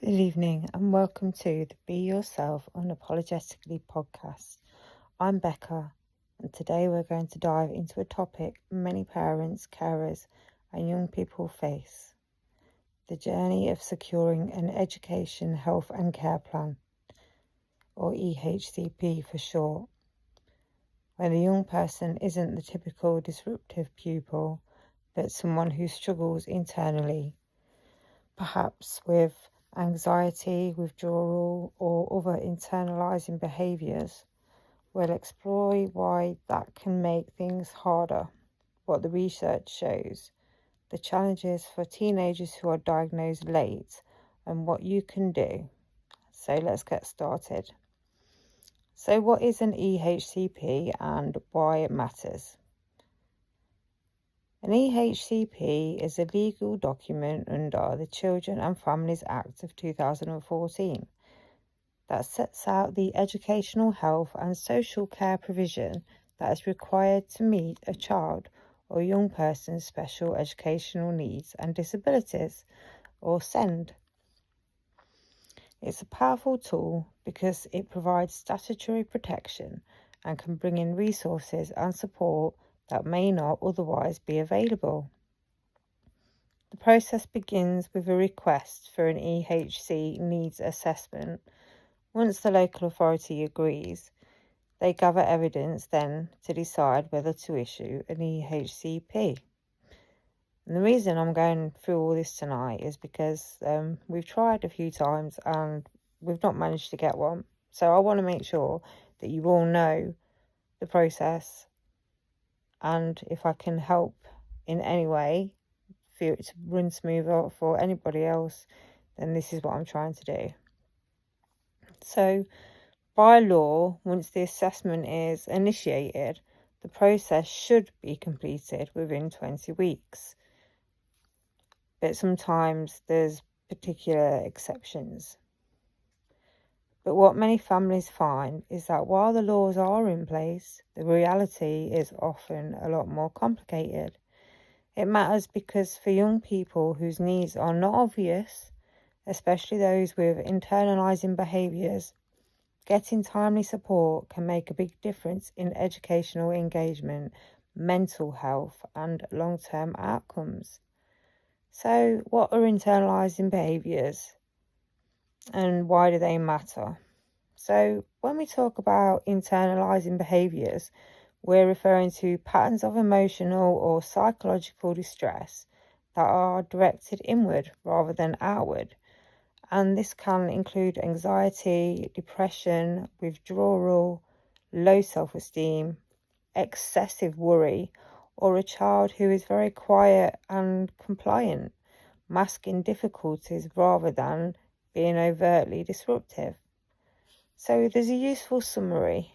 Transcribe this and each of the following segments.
Good evening and welcome to the Be Yourself Unapologetically podcast. I'm Becca and today we're going to dive into a topic many parents, carers and young people face. The journey of securing an education, health and care plan, or EHCP for short. When a young person isn't the typical disruptive pupil, but someone who struggles internally, perhaps with anxiety, withdrawal, or other internalizing behaviours. We'll explore why that can make things harder, what the research shows, the challenges for teenagers who are diagnosed late, and what you can do. So let's get started. So what is an EHCP and why it matters? An EHCP is a legal document under the Children and Families Act of 2014 that sets out the educational, health and social care provision that is required to meet a child or young person's special educational needs and disabilities, or SEND. It's a powerful tool because it provides statutory protection and can bring in resources and support that may not otherwise be available. The process begins with a request for an EHC needs assessment. Once the local authority agrees, they gather evidence then to decide whether to issue an EHCP. And the reason I'm going through all this tonight is because we've tried a few times and we've not managed to get one. So I want to make sure that you all know the process, and if I can help in any way for it to run smoother for anybody else, then this is what I'm trying to do. So by law, once the assessment is initiated, the process should be completed within 20 weeks. But sometimes there's particular exceptions. But what many families find is that while the laws are in place, the reality is often a lot more complicated. It matters because for young people whose needs are not obvious, especially those with internalizing behaviours, getting timely support can make a big difference in educational engagement, mental health and long-term outcomes. So what are internalizing behaviours and why do they matter? So when we talk about internalizing behaviours, we're referring to patterns of emotional or psychological distress that are directed inward rather than outward. And this can include anxiety, depression, withdrawal, low self-esteem, excessive worry, or a child who is very quiet and compliant, masking difficulties rather than being overtly disruptive. So there's a useful summary.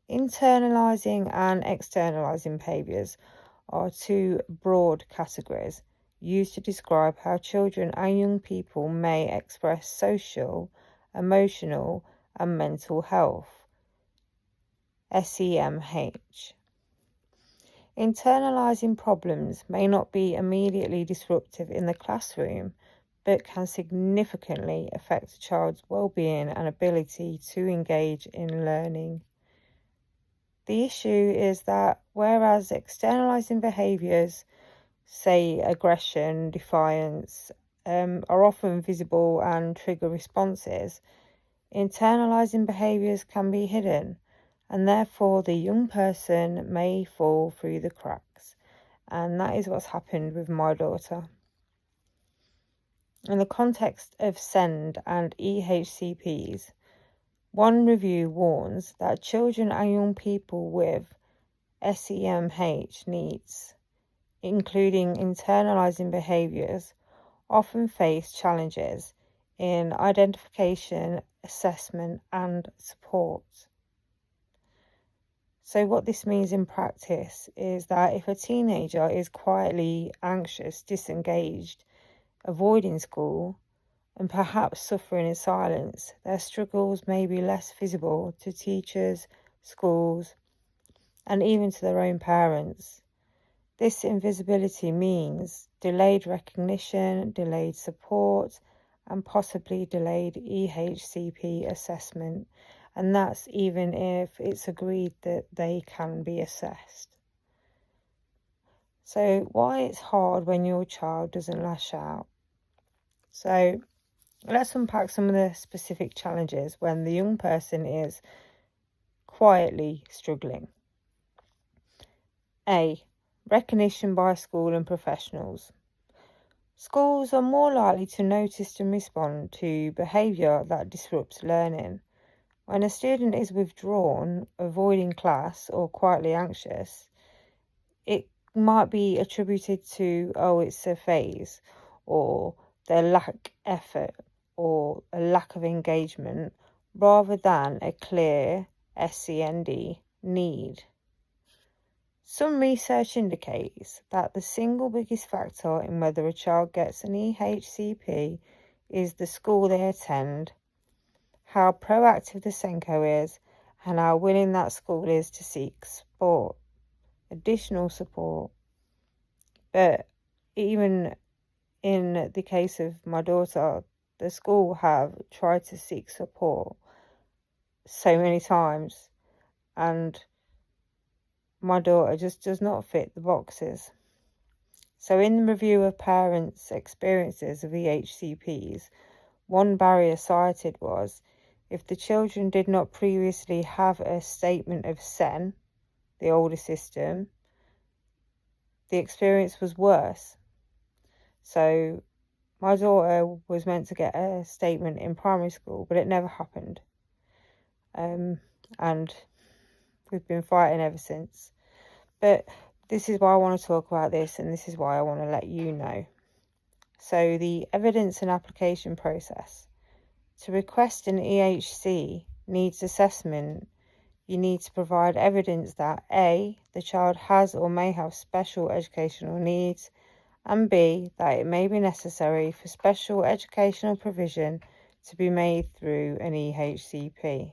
Internalizing and externalizing behaviours are two broad categories used to describe how children and young people may express social, emotional and mental health, SEMH. Internalizing problems may not be immediately disruptive in the classroom, but can significantly affect a child's well-being and ability to engage in learning. The issue is that whereas externalizing behaviours, say aggression, defiance, are often visible and trigger responses, internalizing behaviours can be hidden, and therefore the young person may fall through the cracks. And that is what's happened with my daughter. In the context of SEND and EHCPs, one review warns that children and young people with SEMH needs, including internalizing behaviours, often face challenges in identification, assessment and support. So what this means in practice is that if a teenager is quietly anxious, disengaged, avoiding school, and perhaps suffering in silence, their struggles may be less visible to teachers, schools, and even to their own parents. This invisibility means delayed recognition, delayed support, and possibly delayed EHCP assessment, and that's even if it's agreed that they can be assessed. So why it's hard when your child doesn't lash out. So let's unpack some of the specific challenges when the young person is quietly struggling. A. Recognition by school and professionals. Schools are more likely to notice and respond to behaviour that disrupts learning. When a student is withdrawn, avoiding class, or quietly anxious, it might be attributed to, it's a phase, or their lack of effort, or a lack of engagement, rather than a clear SEND need. Some research indicates that the single biggest factor in whether a child gets an EHCP is the school they attend, how proactive the SENCO is, and how willing that school is to seek support, additional support. But even in the case of my daughter, the school have tried to seek support so many times, and my daughter just does not fit the boxes. So in the review of parents' experiences of EHCPs, one barrier cited was if the children did not previously have a statement of SEN, the older system, the experience was worse. So my daughter was meant to get a statement in primary school, but it never happened. And we've been fighting ever since. But this is why I want to talk about this, and this is why I want to let you know. So the evidence and application process. To request an EHC needs assessment, you need to provide evidence that A, the child has or may have special educational needs, and B, that it may be necessary for special educational provision to be made through an EHCP.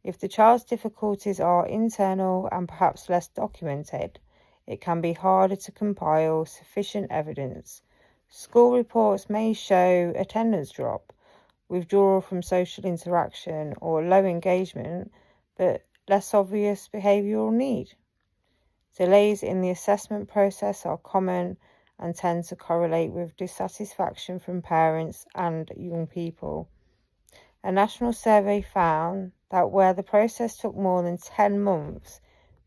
If the child's difficulties are internal and perhaps less documented, it can be harder to compile sufficient evidence. School reports may show attendance drop, withdrawal from social interaction, or low engagement, but less obvious behavioural need. Delays in the assessment process are common and tend to correlate with dissatisfaction from parents and young people. A national survey found that where the process took more than 10 months,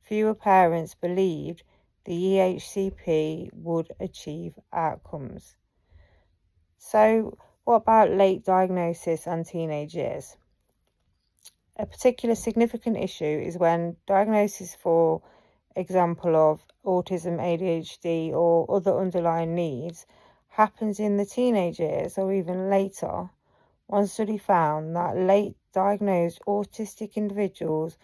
fewer parents believed the EHCP would achieve outcomes. So, what about late diagnosis and teenage years? A particular significant issue is when diagnosis, for example, of autism, ADHD, or other underlying needs happens in the teenage years or even later. One study found that late diagnosed autistic individuals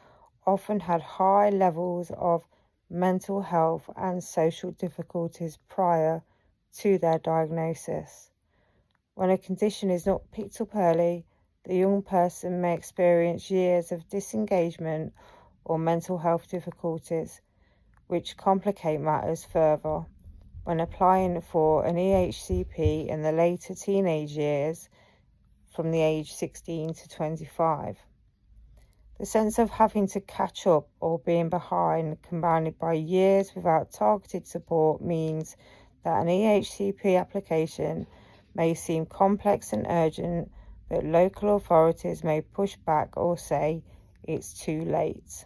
often had high levels of mental health and social difficulties prior to their diagnosis. When a condition is not picked up early, the young person may experience years of disengagement or mental health difficulties, which complicate matters further. When applying for an EHCP in the later teenage years, from the age 16 to 25. The sense of having to catch up or being behind, combined by years without targeted support, means that an EHCP application may seem complex and urgent, but local authorities may push back or say it's too late.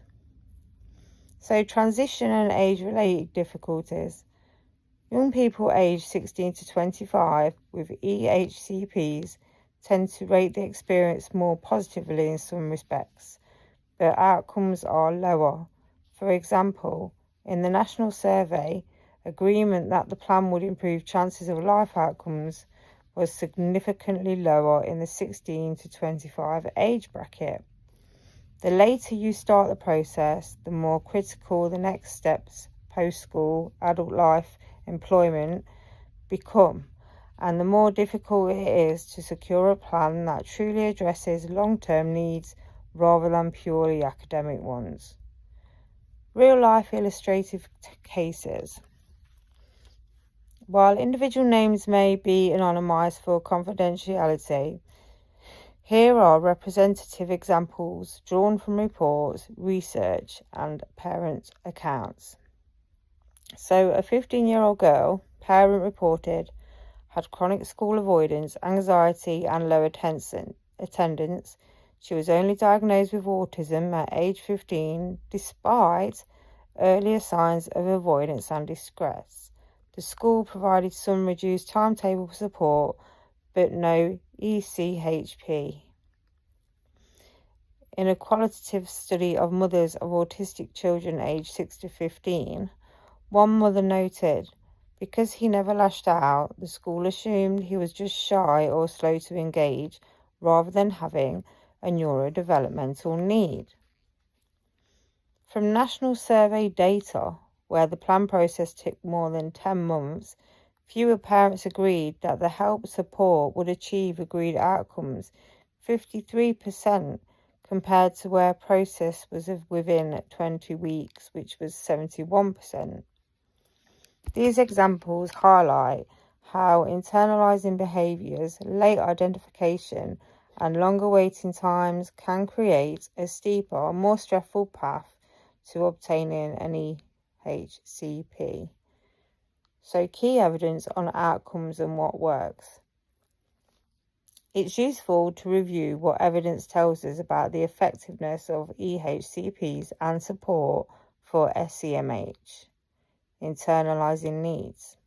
So transition and age-related difficulties. Young people aged 16 to 25 with EHCPs tend to rate the experience more positively in some respects, but outcomes are lower. For example, in the national survey, agreement that the plan would improve chances of life outcomes was significantly lower in the 16 to 25 age bracket. The later you start the process, the more critical the next steps, post-school, adult life, employment, become, and the more difficult it is to secure a plan that truly addresses long-term needs rather than purely academic ones. Real-life illustrative cases. While individual names may be anonymised for confidentiality, here are representative examples drawn from reports, research, and parent accounts. So, a 15-year-old girl, parent reported, had chronic school avoidance, anxiety, and low attendance. She was only diagnosed with autism at age 15, despite earlier signs of avoidance and distress. The school provided some reduced timetable support, but no ECHP. In a qualitative study of mothers of autistic children aged 6 to 15, one mother noted, because he never lashed out, the school assumed he was just shy or slow to engage, rather than having a neurodevelopmental need. From national survey data, where the plan process took more than 10 months, fewer parents agreed that the help support would achieve agreed outcomes, 53%, compared to where process was within 20 weeks, which was 71%. These examples highlight how internalizing behaviours, late identification, and longer waiting times can create a steeper, more stressful path to obtaining an EHCP. So, key evidence on outcomes and what works. It's useful to review what evidence tells us about the effectiveness of EHCPs and support for SEMH. Internalizing needs.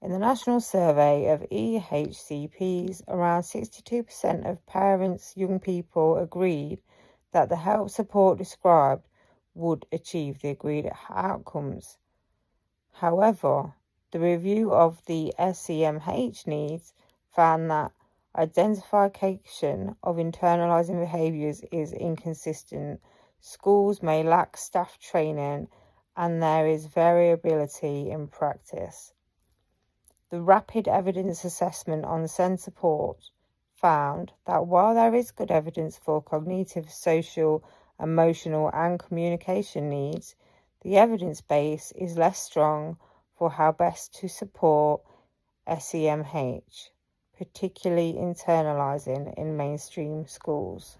In the national survey of EHCPs, around 62% of parents, young people agreed that the help support described would achieve the agreed outcomes. However, the review of the SEMH needs found that identification of internalizing behaviours is inconsistent. Schools may lack staff training, and there is variability in practice. The rapid evidence assessment on SEND support found that while there is good evidence for cognitive, social, emotional, and communication needs, the evidence base is less strong for how best to support SEMH, particularly internalizing in mainstream schools.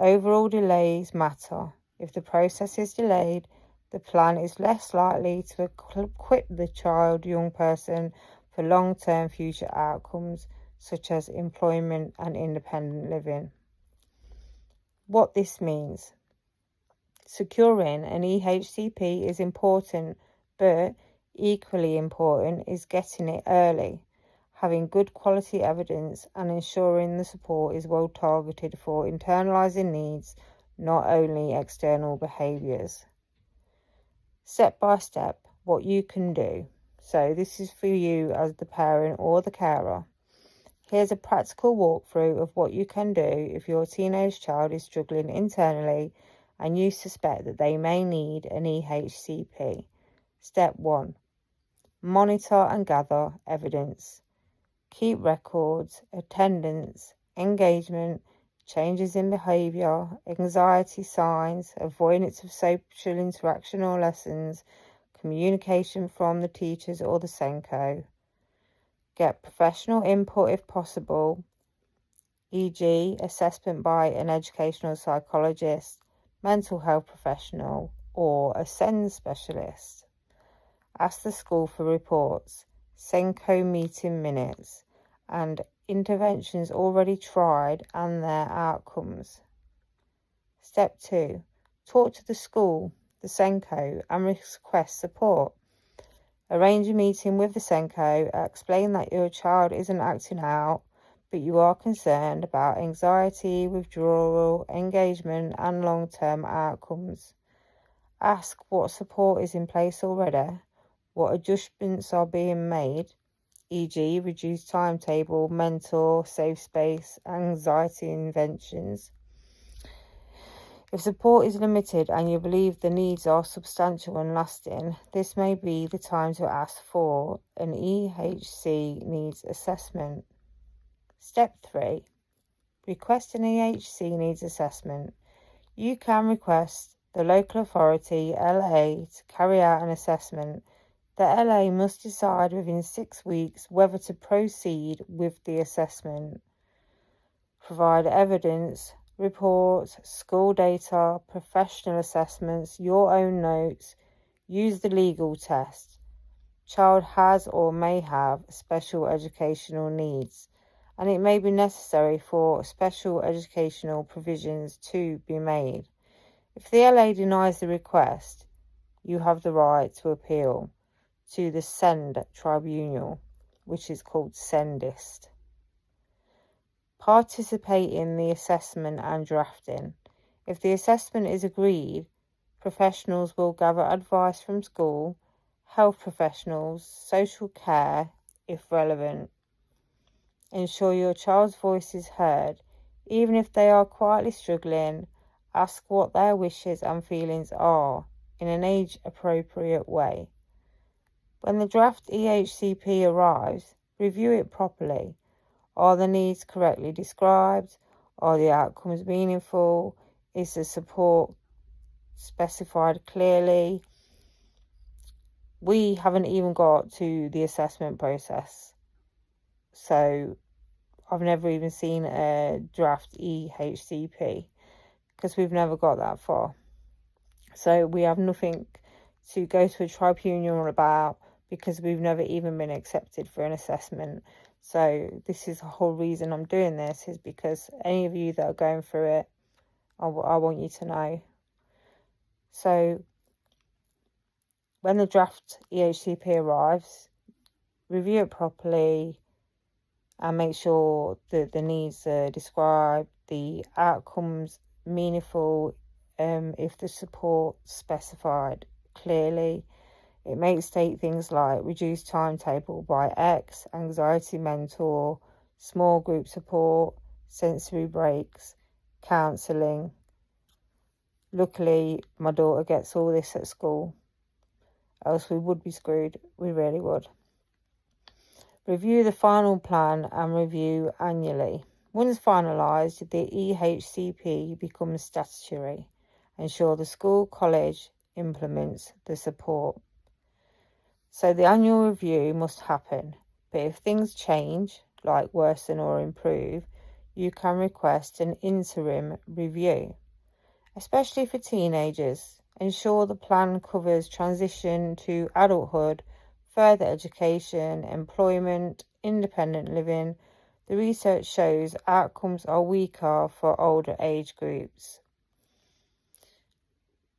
Overall delays matter. If the process is delayed, the plan is less likely to equip the young person for long-term future outcomes such as employment and independent living. What this means. Securing an EHCP is important, but equally important is getting it early, having good quality evidence, and ensuring the support is well targeted for internalising needs, not only external behaviours. Step by step, what you can do. So this is for you as the parent or the carer. Here's a practical walkthrough of what you can do if your teenage child is struggling internally and you suspect that they may need an EHCP. Step 1. Monitor and gather evidence. Keep records, attendance, engagement, changes in behaviour, anxiety signs, avoidance of social interaction or lessons, communication from the teachers or the SENCO. Get professional input if possible, e.g. assessment by an educational psychologist, mental health professional, or a SEND specialist. Ask the school for reports, SENCO meeting minutes, and interventions already tried and their outcomes. Step 2. Talk to the school, the SENCO, and request support. Arrange a meeting with the SENCO, explain that your child isn't acting out, but you are concerned about anxiety, withdrawal, engagement, and long-term outcomes. Ask what support is in place already, what adjustments are being made, e.g. reduced timetable, mentor, safe space, anxiety interventions. If support is limited and you believe the needs are substantial and lasting, this may be the time to ask for an EHC needs assessment. Step 3. Request an EHC needs assessment. You can request the local authority, LA, to carry out an assessment. The LA must decide within 6 weeks whether to proceed with the assessment. Provide evidence, reports, school data, professional assessments, your own notes. Use the legal test. Child has or may have special educational needs, and it may be necessary for special educational provisions to be made. If the LA denies the request, you have the right to appeal to the SEND tribunal, which is called SENDist. Participate in the assessment and drafting. If the assessment is agreed, professionals will gather advice from school, health professionals, social care, if relevant. Ensure your child's voice is heard. Even if they are quietly struggling, ask what their wishes and feelings are in an age-appropriate way. When the draft EHCP arrives, review it properly. Are the needs correctly described? Are the outcomes meaningful? Is the support specified clearly? We haven't even got to the assessment process. So I've never even seen a draft EHCP because we've never got that far. So we have nothing to go to a tribunal about because we've never even been accepted for an assessment. So this is the whole reason I'm doing this, is because any of you that are going through it, I want you to know. So when the draft EHCP arrives, review it properly and make sure that the needs are described, the outcomes meaningful, if the support specified clearly. It may state things like reduced timetable by X, anxiety mentor, small group support, sensory breaks, counselling. Luckily, my daughter gets all this at school, else we would be screwed. We really would. Review the final plan and review annually. Once finalised, the EHCP becomes statutory. Ensure the school college implements the support. So the annual review must happen, but if things change, like worsen or improve, you can request an interim review. Especially for teenagers, ensure the plan covers transition to adulthood, further education, employment, independent living. The research shows outcomes are weaker for older age groups.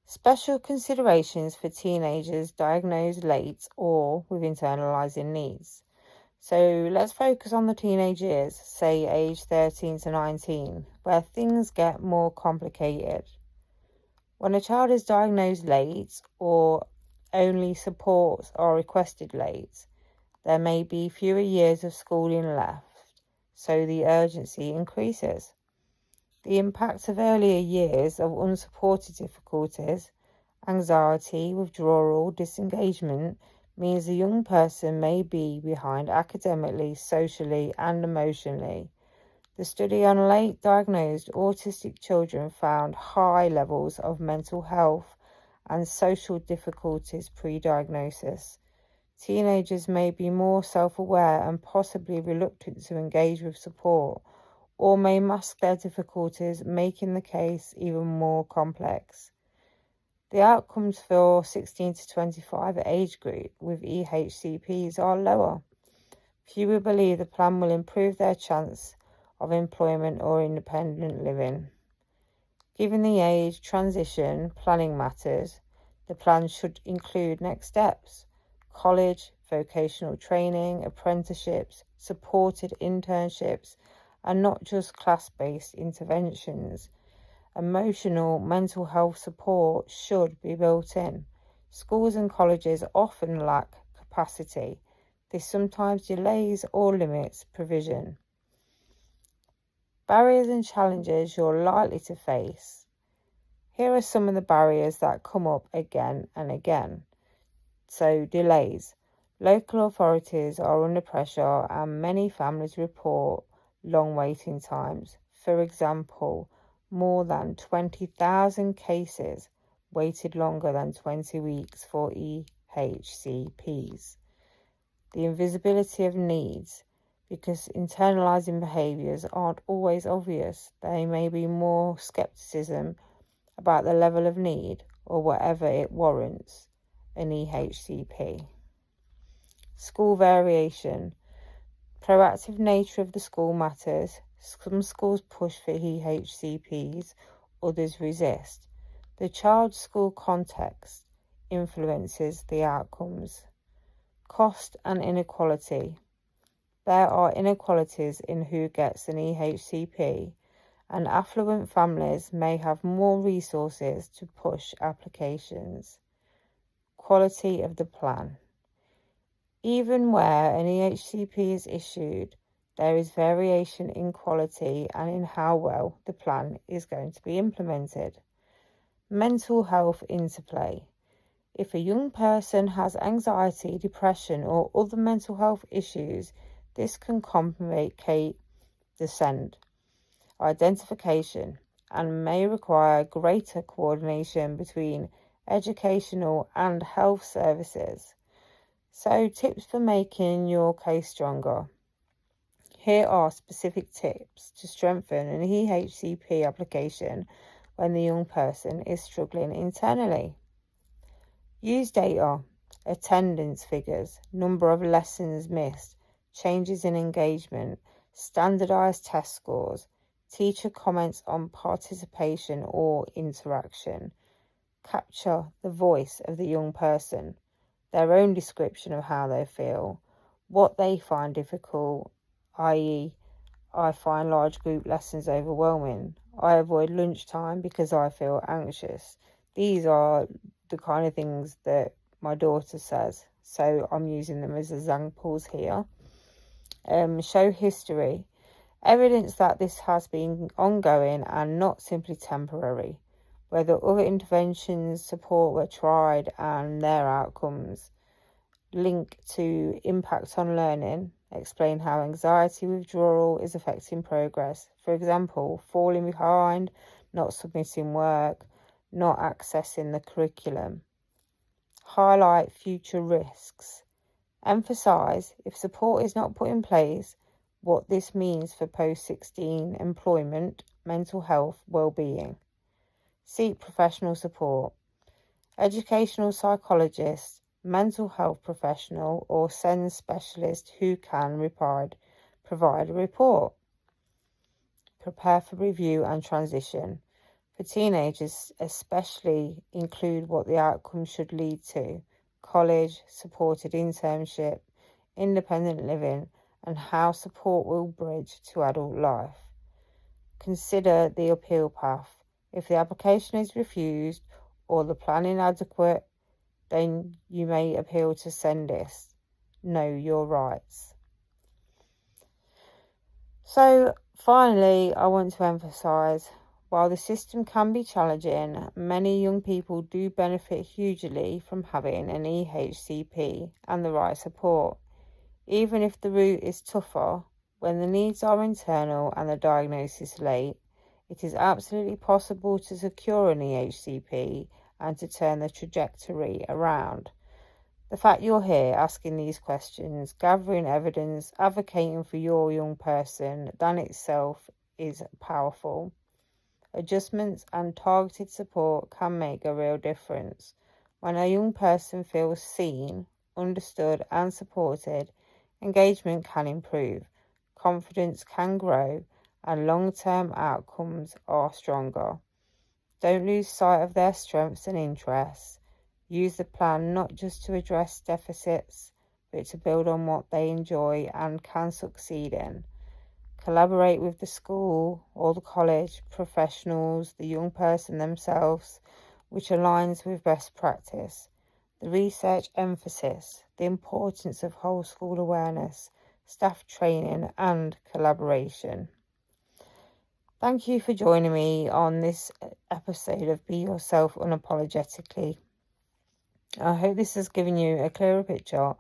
Special considerations for teenagers diagnosed late or with internalising needs. So let's focus on the teenage years, say age 13 to 19, where things get more complicated. When a child is diagnosed late or only supports are requested late, there may be fewer years of schooling left, so the urgency increases. The impact of earlier years of unsupported difficulties, anxiety, withdrawal, disengagement, means the young person may be behind academically, socially, and emotionally. The study on late diagnosed autistic children found high levels of mental health and social difficulties pre-diagnosis. Teenagers may be more self-aware and possibly reluctant to engage with support, or may mask their difficulties, making the case even more complex. The outcomes for 16 to 25 age group with EHCPs are lower. Fewer believe the plan will improve their chance of employment or independent living. Given the age transition planning matters, the plan should include next steps: college, vocational training, apprenticeships, supported internships, and not just class-based interventions. Emotional mental health support should be built in. Schools and colleges often lack capacity. This sometimes delays or limits provision. Barriers and challenges you're likely to face. Here are some of the barriers that come up again and again. So, delays. Local authorities are under pressure and many families report long waiting times. For example, more than 20,000 cases waited longer than 20 weeks for EHCP. EHCPs. The invisibility of needs. Because internalizing behaviours aren't always obvious, there may be more scepticism about the level of need or whatever it warrants an EHCP. School variation. Proactive nature of the school matters. Some schools push for EHCPs, others resist. The child's school context influences the outcomes. Cost and inequality. There are inequalities in who gets an EHCP, and affluent families may have more resources to push applications. Quality of the plan. Even where an EHCP is issued, there is variation in quality and in how well the plan is going to be implemented. Mental health interplay. If a young person has anxiety, depression, or other mental health issues, this can complicate the SEND identification and may require greater coordination between educational and health services. So, tips for making your case stronger. Here are specific tips to strengthen an EHCP application when the young person is struggling internally. Use data, attendance figures, number of lessons missed, changes in engagement, standardized test scores, teacher comments on participation or interaction. Capture the voice of the young person, their own description of how they feel, what they find difficult, i.e., I find large group lessons overwhelming. I avoid lunchtime because I feel anxious. These are the kind of things that my daughter says, so I'm using them as examples here. Show history. Evidence that this has been ongoing and not simply temporary. Whether other interventions, support were tried and their outcomes. Link to impact on learning. Explain how anxiety withdrawal is affecting progress. For example, falling behind, not submitting work, not accessing the curriculum. Highlight future risks. Emphasise, if support is not put in place, what this means for post-16 employment, mental health, well-being. Seek professional support. Educational psychologist, mental health professional or SEND specialist who can provide a report. Prepare for review and transition. For teenagers especially, include what the outcome should lead to, college, supported internship, independent living, and how support will bridge to adult life. Consider the appeal path. If the application is refused or the plan inadequate, then you may appeal to SENDIS. Know your rights. So finally, I want to emphasise, while the system can be challenging, many young people do benefit hugely from having an EHCP and the right support. Even if the route is tougher, when the needs are internal and the diagnosis late, it is absolutely possible to secure an EHCP and to turn the trajectory around. The fact you're here asking these questions, gathering evidence, advocating for your young person, that itself is powerful. Adjustments and targeted support can make a real difference. When a young person feels seen, understood and supported, engagement can improve, confidence can grow, and long-term outcomes are stronger. Don't lose sight of their strengths and interests. Use the plan not just to address deficits, but to build on what they enjoy and can succeed in. Collaborate with the school or the college, professionals, the young person themselves, which aligns with best practice. The research emphasis, the importance of whole school awareness, staff training and collaboration. Thank you for joining me on this episode of Be Yourself Unapologetically. I hope this has given you a clearer picture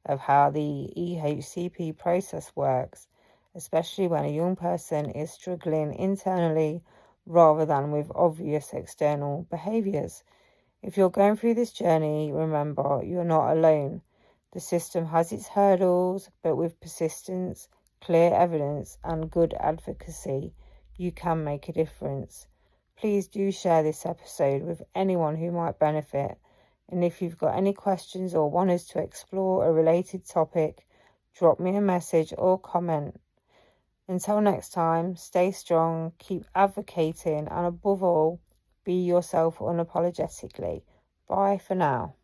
of how the EHCP process works, especially when a young person is struggling internally rather than with obvious external behaviours. If you're going through this journey, remember, you're not alone. The system has its hurdles, but with persistence, clear evidence, and good advocacy, you can make a difference. Please do share this episode with anyone who might benefit. And if you've got any questions or want us to explore a related topic, drop me a message or comment. Until next time, stay strong, keep advocating, and above all, be yourself unapologetically. Bye for now.